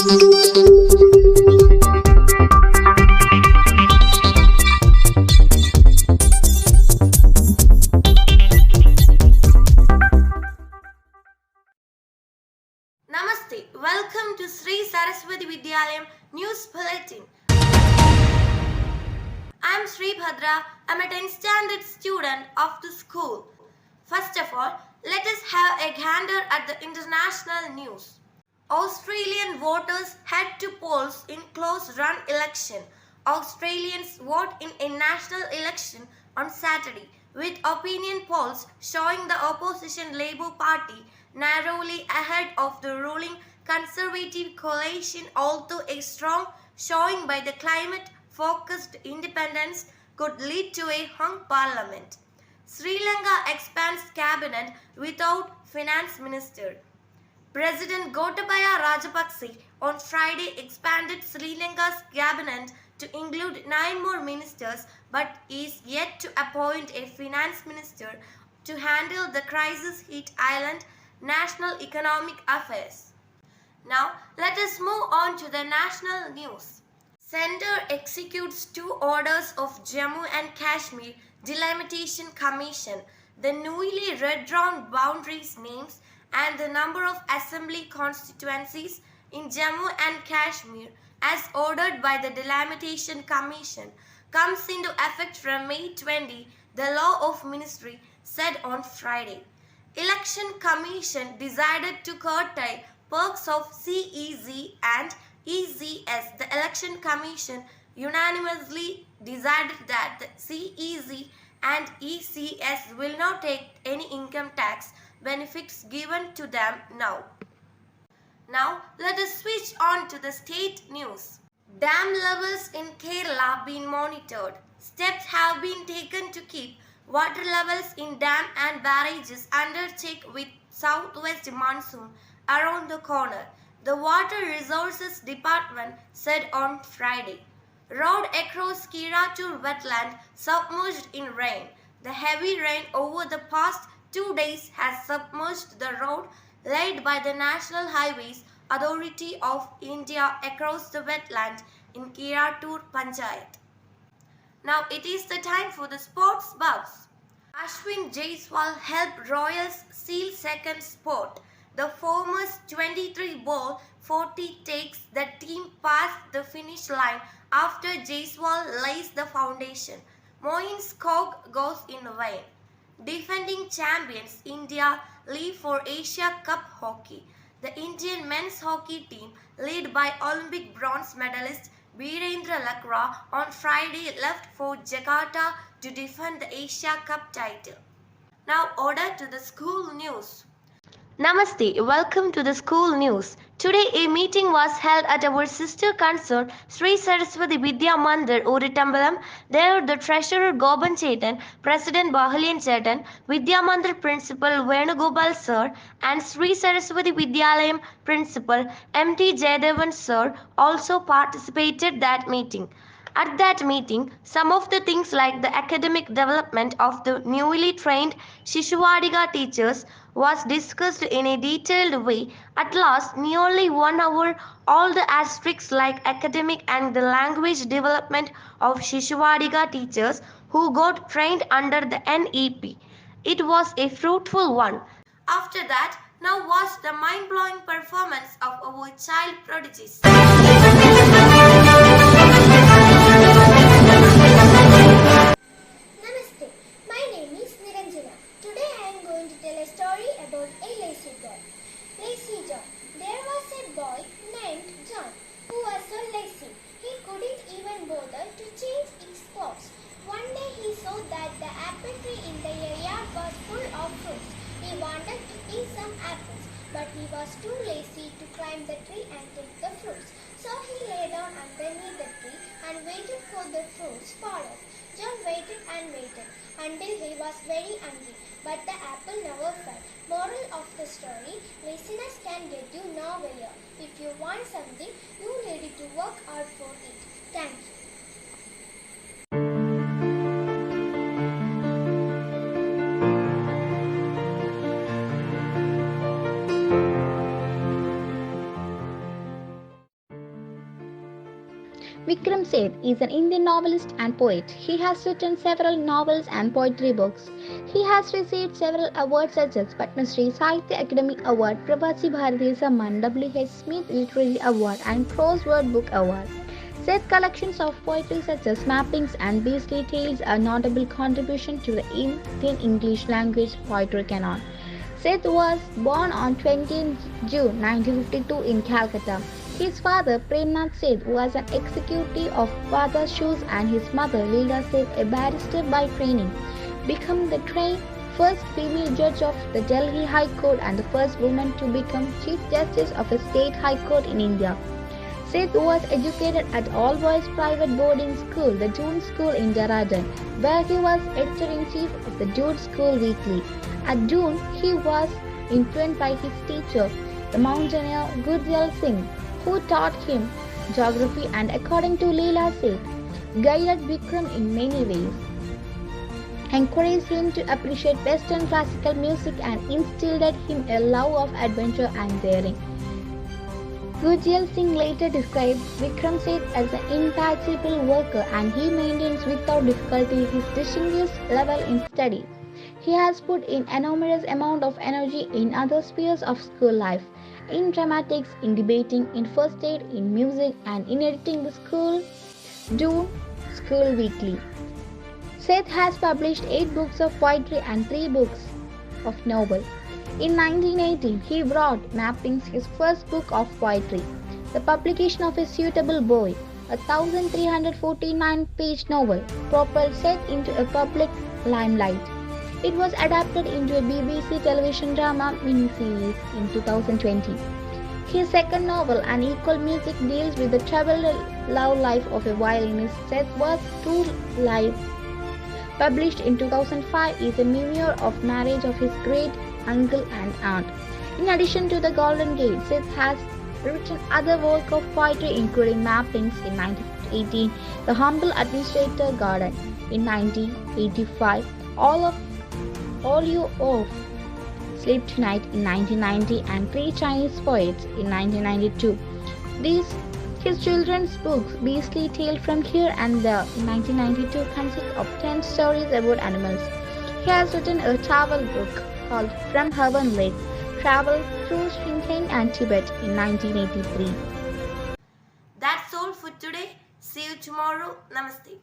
Namaste. Welcome to Sri Saraswati Vidyalayam News Bulletin. I am Sri Bhadra. I am a 10th standard student of the school. First of all, let us have a gander at the international news. Australian voters head to polls in close-run election. Australians vote in a national election on Saturday, with opinion polls showing the opposition Labour Party narrowly ahead of the ruling Conservative coalition, although a strong showing by the climate-focused independents could lead to a hung parliament. Sri Lanka expands cabinet without finance minister. President Gotabaya Rajapakse on Friday expanded Sri Lanka's cabinet to include 9 more ministers, but is yet to appoint a finance minister to handle the crisis-hit island national economic affairs. Now, let us move on to the national news. Centre executes 2 orders of Jammu and Kashmir Delimitation Commission. The newly redrawn boundaries, names and the number of assembly constituencies in Jammu and Kashmir as ordered by the Delimitation Commission comes into effect from May 20, the Law of Ministry said on Friday. Election Commission decided to curtail perks of CEZ and EZS. The Election Commission unanimously decided that the CEZ and ECS will not take any income tax benefits given to them now. Now, let us switch on to the state news. Dam levels in Kerala being monitored. Steps have been taken to keep water levels in dam and barrages under check with southwest monsoon around the corner, the Water Resources Department said on Friday. Road across Kiratur wetland submerged in rain. The heavy rain over the past 2 days has submerged the road laid by the National Highways Authority of India across the wetland in Kiratur Panchayat. Now it is the time for the sports buffs. Ashwin Jaiswal helped Royals seal second spot. The former's 23-ball 40 takes the team past the finish line after Jaiswal lays the foundation. Moeen's cock goes in vain. Defending champions India leave for Asia Cup hockey. The Indian men's hockey team, led by Olympic bronze medalist Birendra Lakra, on Friday left for Jakarta to defend the Asia Cup title. Now order to the school news. Namaste, welcome to the school news. Today a meeting was held at our sister concern Sri Saraswati Vidya Mandir, Uritambalam. There the treasurer Goban Chetan, President Bahalian Chetan, Vidya Mandir Principal Venugopal Sir and Sri Saraswati Vidyalayam Principal M.T. Jayadevan Sir also participated that meeting. At that meeting, some of the things like the academic development of the newly trained Shishuvadiga teachers was discussed in a detailed way. At last, nearly 1 hour, all the aspects like academic and the language development of Shishuvadiga teachers who got trained under the NEP. It was a fruitful one. After that, now watch the mind-blowing performance of our child prodigies. Namaste, my name is Niranjana. Today I am going to tell a story about a lazy boy. Lazy John. There was a boy named John who was so lazy he couldn't even bother to change his clothes. One day he saw that the apple tree in the yard was full of fruits. He wanted to eat some apples, but he was too lazy to climb the tree and take the fruits. So he lay down underneath the tree and waited for the fruits fall off. John waited and waited until he was very hungry, but the apple never fell. Moral of the story, laziness can get you nowhere. If you want something, you need to work hard for it. Thank you. Vikram Seth is an Indian novelist and poet. He has written several novels and poetry books. He has received several awards such as Padma Shri Sahitya Academy Award, Pravasi Bharatiya Samman, W.H. Smith Literary Award, and Crossword Book Award. Seth's collections of poetry such as Mappings and Beastly Tales are notable contribution to the Indian English language poetry canon. Seth was born on 20 June 1952 in Calcutta. His father, Premnath Seth, was an executive of Bata Shoes and his mother, Leela Seth, a barrister by training, became the first female judge of the Delhi High Court and the first woman to become Chief Justice of a state high court in India. Seth was educated at all-boys private boarding school, the June School in Dehradun, where he was editor-in-chief of the June School Weekly. At June, he was influenced by his teacher, the mountaineer Gurjal Singh, who taught him geography and, according to Leela Seth, guided Vikram in many ways, encouraged him to appreciate Western classical music and instilled in him a love of adventure and daring. Gurjal Singh later described Vikram Seth as an infatigable worker, and he maintains without difficulty his distinguished level in studies. He has put in enormous amount of energy in other spheres of school life, in dramatics, in debating, in first aid, in music, and in editing the June School Weekly. Seth has published 8 books of poetry and 3 books of novels. In 1918, he brought Mappings, his first book of poetry. The publication of A Suitable Boy, a 1,349-page novel, propelled Seth into a public limelight. It was adapted into a BBC television drama miniseries in 2020. His second novel, An Equal Music, deals with the troubled love life of a violinist. Seth was True Life, published in 2005, is a memoir of marriage of his great uncle and aunt. In addition to The Golden Gate, Seth has written other work of poetry including Mappings in 1918, The Humble Administrator Garden in 1985, All You Owe, Sleep Tonight in 1990, and Three Chinese Poets in 1992. His children's books, Beastly Tale From Here and There in 1992, consist of 10 stories about animals. He has written a travel book called From Heaven Lake, Travel Through Shinkai and Tibet in 1983. That's all for today. See you tomorrow. Namaste.